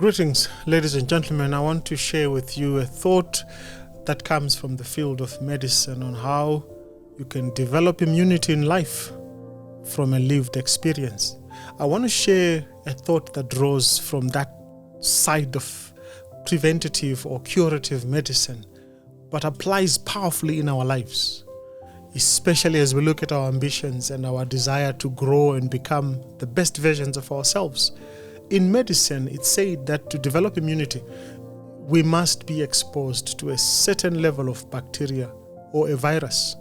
Greetings, ladies and gentlemen. I want to share with you a thought that comes from the field of medicine on how you can develop immunity in life from a lived experience. I want to share a thought that draws from that side of preventative or curative medicine, but applies powerfully in our lives, especially as we look at our ambitions and our desire to grow and become the best versions of ourselves. In medicine, it's said that to develop immunity, we must be exposed to a certain level of bacteria or a virus.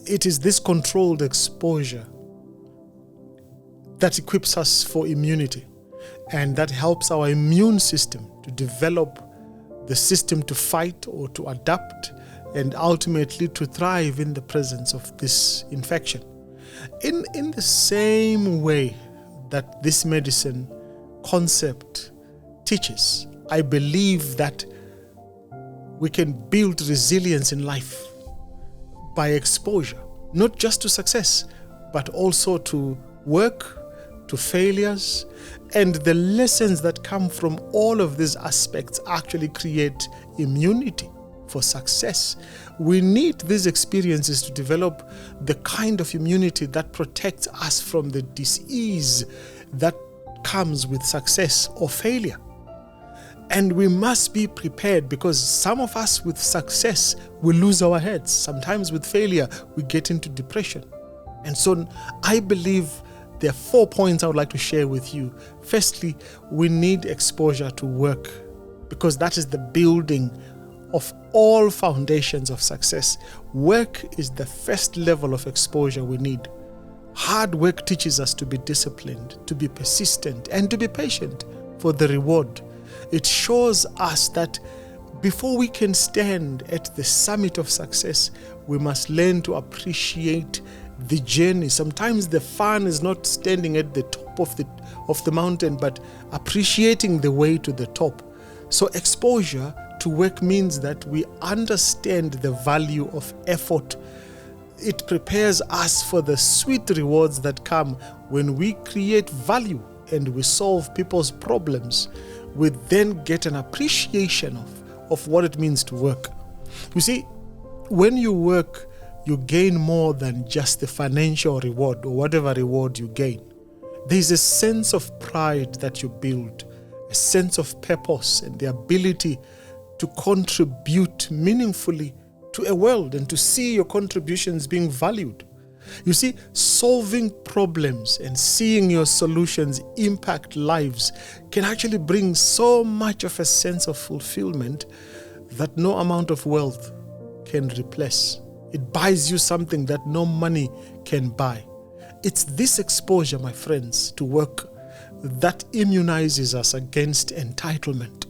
It is this controlled exposure that equips us for immunity, and that helps our immune system to develop the system to fight or to adapt and ultimately to thrive in the presence of this infection. In the same way that this medicine concept teaches, I believe that we can build resilience in life by exposure, not just to success, but also to work, to failures, and the lessons that come from all of these aspects actually create immunity for success. We need these experiences to develop the kind of immunity that protects us from the disease that comes with success or failure. And we must be prepared, because some of us with success, we lose our heads. Sometimes with failure, we get into depression. And so I believe there are 4 points I would like to share with you. Firstly, we need exposure to work, because that is the building of all foundations of success. Work is the first level of exposure we need. Hard work teaches us to be disciplined, to be persistent, and to be patient for the reward. It shows us that before we can stand at the summit of success, we must learn to appreciate the journey. Sometimes the fun is not standing at the top of the mountain, but appreciating the way to the top. So exposure to work means that we understand the value of effort. It prepares us for the sweet rewards that come when we create value and we solve people's problems. We then get an appreciation of what it means to work. You see, when you work, you gain more than just the financial reward or whatever reward you gain. There is a sense of pride that you build, a sense of purpose, and the ability to contribute meaningfully to a world and to see your contributions being valued. You see, solving problems and seeing your solutions impact lives can actually bring so much of a sense of fulfillment that no amount of wealth can replace. It buys you something that no money can buy. It's this exposure, my friends, to work that immunizes us against entitlement.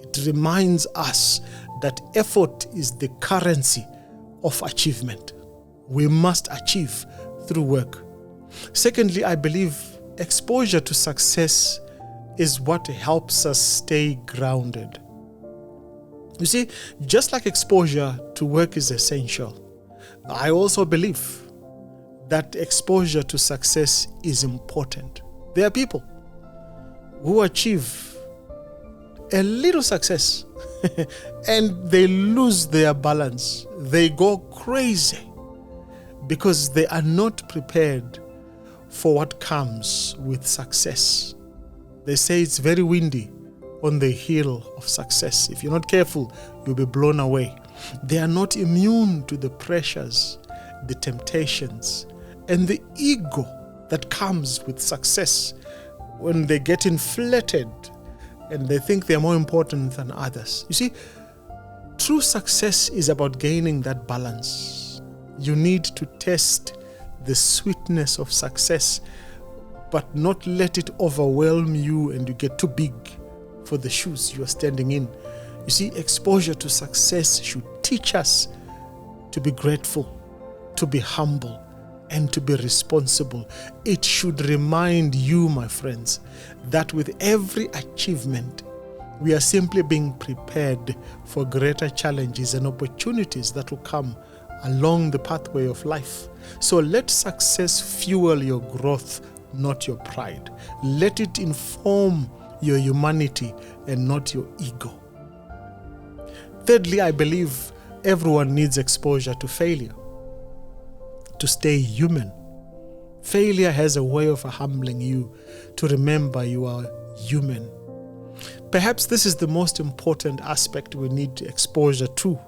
It reminds us that effort is the currency of achievement. We must achieve through work. Secondly, I believe exposure to success is what helps us stay grounded. You see, just like exposure to work is essential, I also believe that exposure to success is important. There are people who achieve a little success and they lose their balance. They go crazy because they are not prepared for what comes with success. They say it's very windy on the hill of success. If you're not careful, you'll be blown away. They are not immune to the pressures, the temptations, and the ego that comes with success when they get inflated and they think they're more important than others. You see, true success is about gaining that balance. You need to taste the sweetness of success, but not let it overwhelm you and you get too big for the shoes you are standing in. You see, exposure to success should teach us to be grateful, to be humble, and to be responsible. It should remind you, my friends, that with every achievement, we are simply being prepared for greater challenges and opportunities that will come along the pathway of life. So let success fuel your growth, not your pride. Let it inform your humanity and not your ego. Thirdly, I believe everyone needs exposure to failure to stay human. Failure has a way of humbling you to remember you are human. Perhaps this is the most important aspect we need exposure to.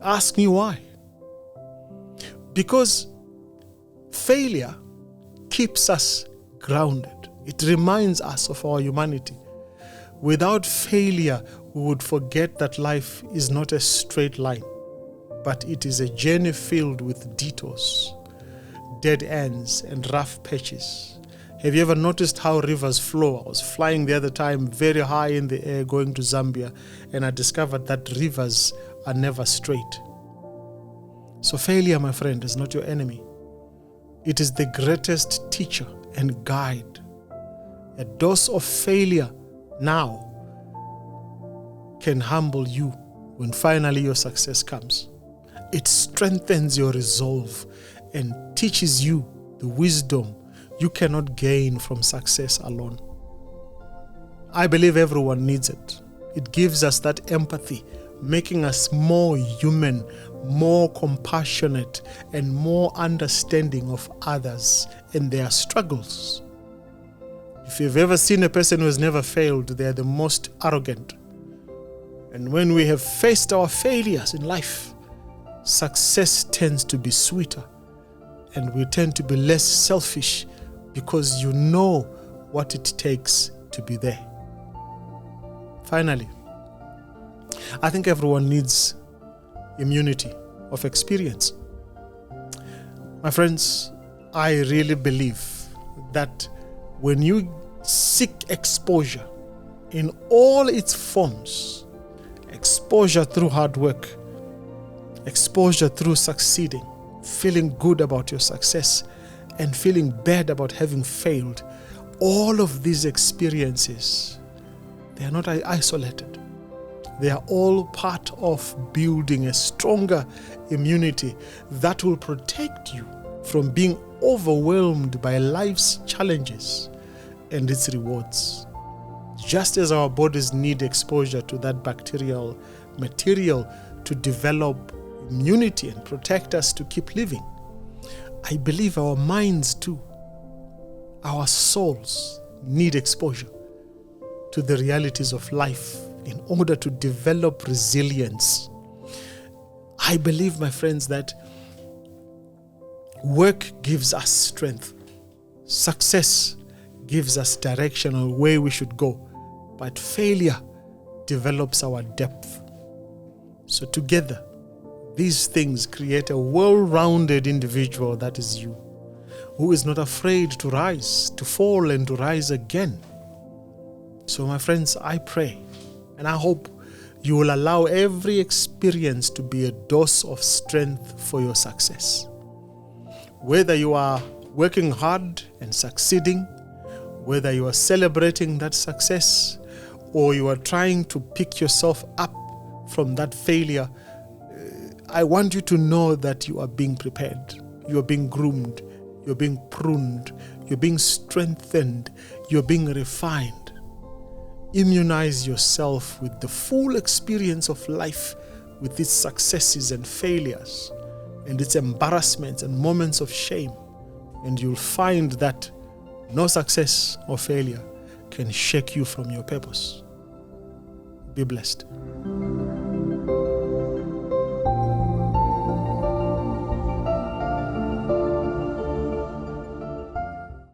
Ask me why. Because failure keeps us grounded. It reminds us of our humanity. Without failure, we would forget that life is not a straight line, but it is a journey filled with detours, dead ends, and rough patches. Have you ever noticed how rivers flow? I was flying the other time very high in the air going to Zambia, and I discovered that rivers are never straight. So failure, my friend, is not your enemy. It is the greatest teacher and guide. A dose of failure now can humble you when finally your success comes. It strengthens your resolve and teaches you the wisdom you cannot gain from success alone. I believe everyone needs it. It gives us that empathy, making us more human, more compassionate, and more understanding of others and their struggles. If you've ever seen a person who has never failed, they are the most arrogant. And when we have faced our failures in life, success tends to be sweeter, and we tend to be less selfish because you know what it takes to be there. Finally, I think everyone needs immunity of experience. My friends, I really believe that when you seek exposure in all its forms, exposure through hard work, exposure through succeeding, feeling good about your success, and feeling bad about having failed, all of these experiences, they are not isolated. They are all part of building a stronger immunity that will protect you from being overwhelmed by life's challenges and its rewards. Just as our bodies need exposure to that bacterial material to develop immunity and protect us to keep living, I believe our minds too, our souls need exposure to the realities of life in order to develop resilience. I believe, my friends, that work gives us strength. Success gives us direction on where we should go. But failure develops our depth. So together, these things create a well-rounded individual that is you, who is not afraid to rise, to fall, and to rise again. So my friends, I pray and I hope you will allow every experience to be a dose of strength for your success. Whether you are working hard and succeeding, whether you are celebrating that success, or you are trying to pick yourself up from that failure, I want you to know that you are being prepared. You are being groomed. You're being pruned. You're being strengthened. You're being refined. Immunize yourself with the full experience of life, with its successes and failures, and its embarrassments and moments of shame. And you'll find that no success or failure can shake you from your purpose. Be blessed.